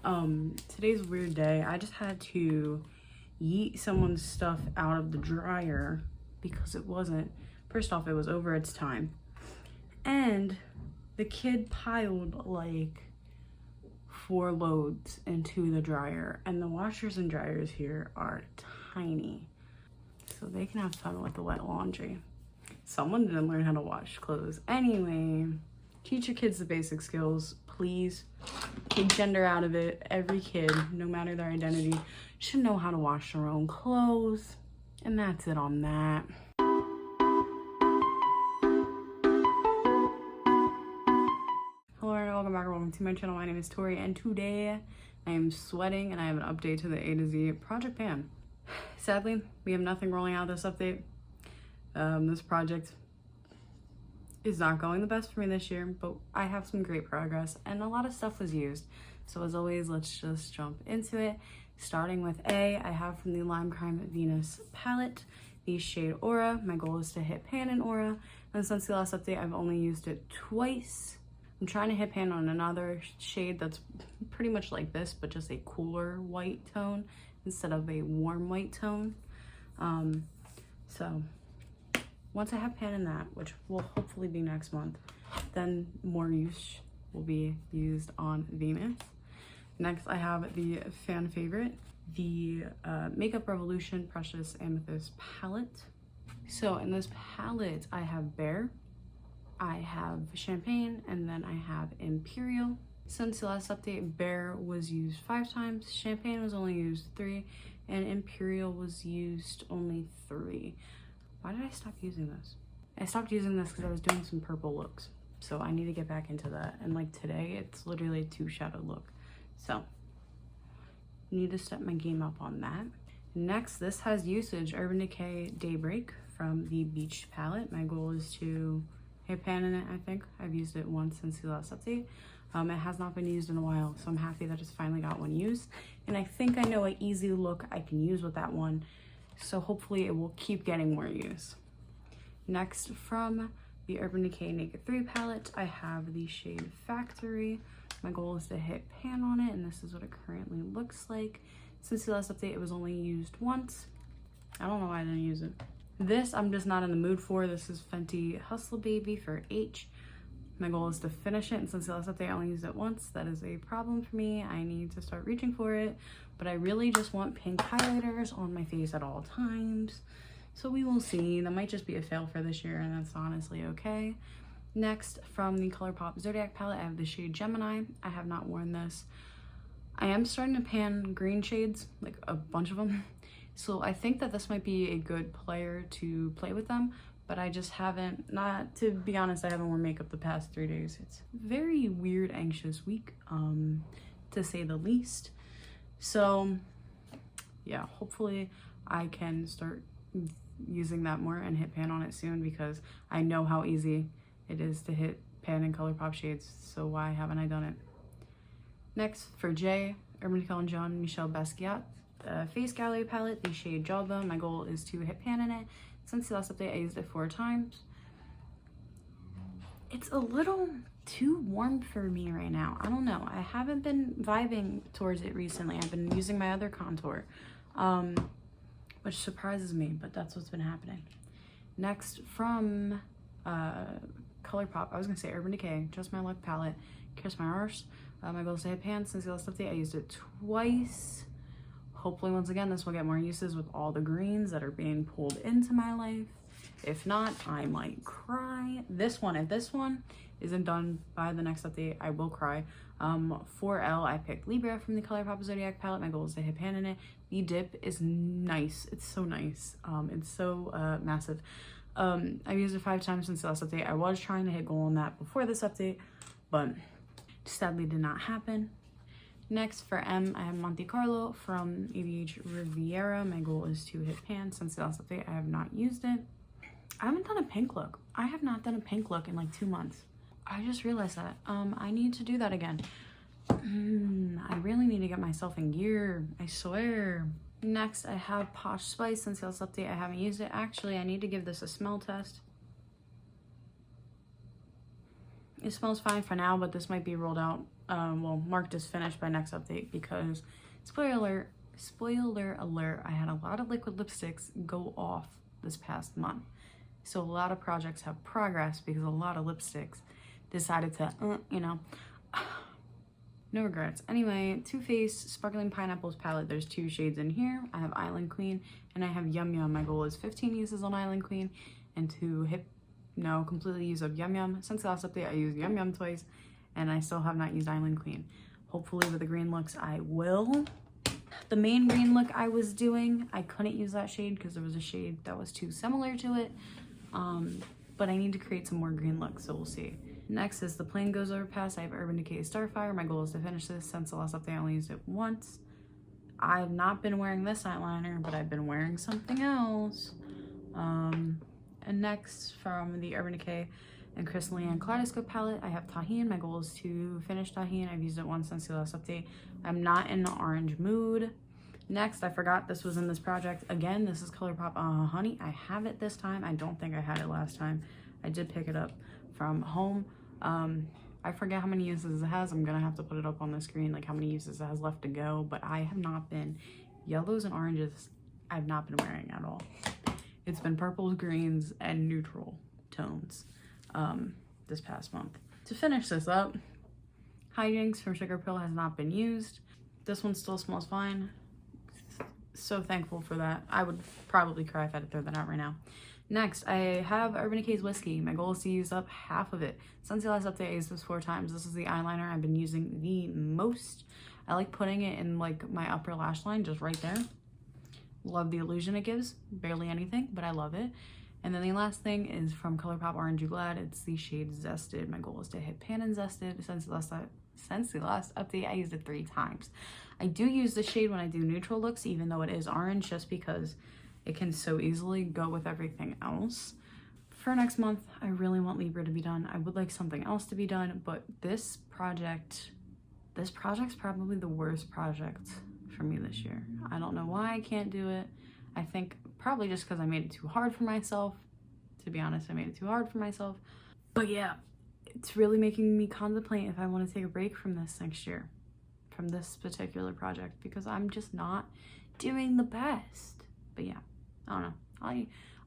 Today's a weird day. I just had to yeet someone's stuff out of the dryer because it wasn't, first off, it was over its time. And the kid piled like 4 loads into the dryer, and the washers and dryers here are tiny. So they can have fun with the wet laundry. Someone didn't learn how to wash clothes. Anyway, teach your kids the basic skills, please. Take gender out of it. Every kid, no matter their identity, should know how to wash their own clothes. And that's it on that. Hello and welcome back or welcome to my channel. My name is Tori, and today I am sweating and I have an update to the A to Z project pan. Sadly, we have nothing rolling out this update. This project is not going the best for me this year, but I have some great progress and a lot of stuff was used. So as always, let's just jump into it. Starting with A, I have from the limecrime Venus palette, the shade Aura. My goal is to hit pan in Aura, and since the last update, I've only used it twice. I'm trying to hit pan on another shade that's pretty much like this, but just a cooler white tone instead of a warm white tone. So once I have pan in that, which will hopefully be next month, then more use will be used on Venus. Next, I have the fan favorite, the Makeup Revolution Precious Amethyst palette. So in this palette, I have Bear, I have Champagne, and then I have Imperial. Since the last update, Bear was used 5 times, Champagne was only used 3, and Imperial was used only 3. Why did I stop using this? I stopped using this because I was doing some purple looks. So I need to get back into that. And like today, it's literally a 2-shadow look. So need to step my game up on that. Next, this has usage, Urban Decay Daybreak from the Beach palette. My goal is to hit pan in it, I think. I've used it once since the last update. It has not been used in a while, so I'm happy that it's finally got one used. And I think I know an easy look I can use with that one. So hopefully it will keep getting more use. Next, from the Urban Decay Naked 3 palette, I have the shade Factory. My goal is to hit pan on it, and this is what it currently looks like. Since the last update, it was only used once. I don't know why I didn't use it. This, I'm just not in the mood for. This is Fenty Hustle Baby for H. My goal is to finish it, and since the last update, I only used it once. That is a problem for me. I need to start reaching for it, but I really just want pink highlighters on my face at all times. So we will see. That might just be a fail for this year, and that's honestly okay. Next, from the Colourpop Zodiac palette, I have the shade Gemini. I have not worn this. I am starting to pan green shades, like a bunch of them. So I think that this might be a good player to play with them, but I just haven't, to be honest, I haven't worn makeup the past 3 days. It's a very weird, anxious week, to say the least. So yeah, hopefully I can start using that more and hit pan on it soon, because I know how easy it is to hit pan in Colourpop shades, so why haven't I done it? Next, for J, Urban Decay and Jean-Michel Basquiat Face Gallery palette, the shade Jawline. My goal is to hit pan in it. Since the last update, I used it 4 times. It's a little too warm for me right now. I don't know. I haven't been vibing towards it recently. I've been using my other contour, which surprises me, but that's what's been happening. Next, from Colourpop, I was gonna say Urban Decay, Just My Luck palette, Kiss My Arse. My goal is to hit pan. Since the last update, I used it twice. Hopefully, once again, this will get more uses with all the greens that are being pulled into my life. If not, I might cry. If this one isn't done by the next update, I will cry. For L, I picked Libra from the Colourpop Zodiac palette. My goal is to hit pan in it. The dip is nice. It's so nice. It's so massive. I've used it 5 times since the last update. I was trying to hit goal on that before this update, but sadly did not happen. Next, for M, I have Monte Carlo from ABH Riviera. My goal is to hit pan. Since the last update, I have not used it. I haven't done a pink look. I have not done a pink look in like 2 months. I just realized that. I need to do that again. I really need to get myself in gear, I swear. Next, I have Posh Spice. Since the last update, I haven't used it. Actually, I need to give this a smell test. It smells fine for now, but this might be rolled out well, marked as finished by next update because, spoiler alert, I had a lot of liquid lipsticks go off this past month. So a lot of projects have progressed because a lot of lipsticks decided to, you know, no regrets. Anyway, Too Faced Sparkling Pineapples palette. There's 2 shades in here. I have Island Queen and I have Yum Yum. My goal is 15 uses on Island Queen and to completely use up Yum Yum. Since the last update, I used Yum Yum twice and I still have not used Island Queen. Hopefully with the green looks, I will. The main green look I was doing, I couldn't use that shade because there was a shade that was too similar to it. But I need to create some more green looks, so we'll see. Next is the Plain Goes Overpass. I have Urban Decay Starfire. My goal is to finish this. Since the last update, I only used it once. I've not been wearing this eyeliner, but I've been wearing something else. And next, from the Urban Decay and Crystalline Kaleidoscope palette, I have Tajin. My goal is to finish Tajin. I've used it once since the last update. I'm not in the orange mood. Next, I forgot this was in this project. Again, this is Colourpop Honey. I have it this time. I don't think I had it last time. I did pick it up from home. I forget how many uses it has. I'm gonna have to put it up on the screen, like how many uses it has left to go, but I have not been, yellows and oranges, I've not been wearing at all. It's been purples, greens, and neutral tones this past month. To finish this up, Hijinx from Sugarpill has not been used. This one still smells fine. So thankful for that. I would probably cry if I had to throw that out right now. Next, I have Urban Decay's Whiskey. My goal is to use up half of it. Since the last update, I used this 4 times. This is the eyeliner I've been using the most. I like putting it in like my upper lash line, just right there. Love the illusion it gives. Barely anything, but I love it. And then the last thing is from Colourpop Aren't You Glad? It's the shade Zested. My goal is to hit pan and Zested. Since the last update, I used it 3 times. I do use the shade when I do neutral looks, even though it is orange, just because it can so easily go with everything else. For next month, I really want Libra to be done. I would like something else to be done, but this project's probably the worst project for me this year. I don't know why I can't do it. I think probably just because I made it too hard for myself. To be honest, I made it too hard for myself. But yeah, it's really making me contemplate if I want to take a break from this next year, from this particular project, because I'm just not doing the best. But yeah, I don't know.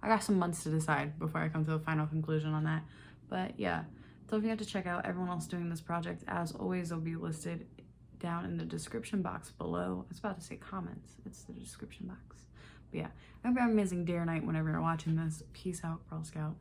I got some months to decide before I come to a final conclusion on that. But yeah, don't forget to check out everyone else doing this project. As always, they'll be listed down in the description box below. I was about to say comments. It's the description box. But yeah, I hope you have an amazing day or night whenever you're watching this. Peace out, Girl Scout.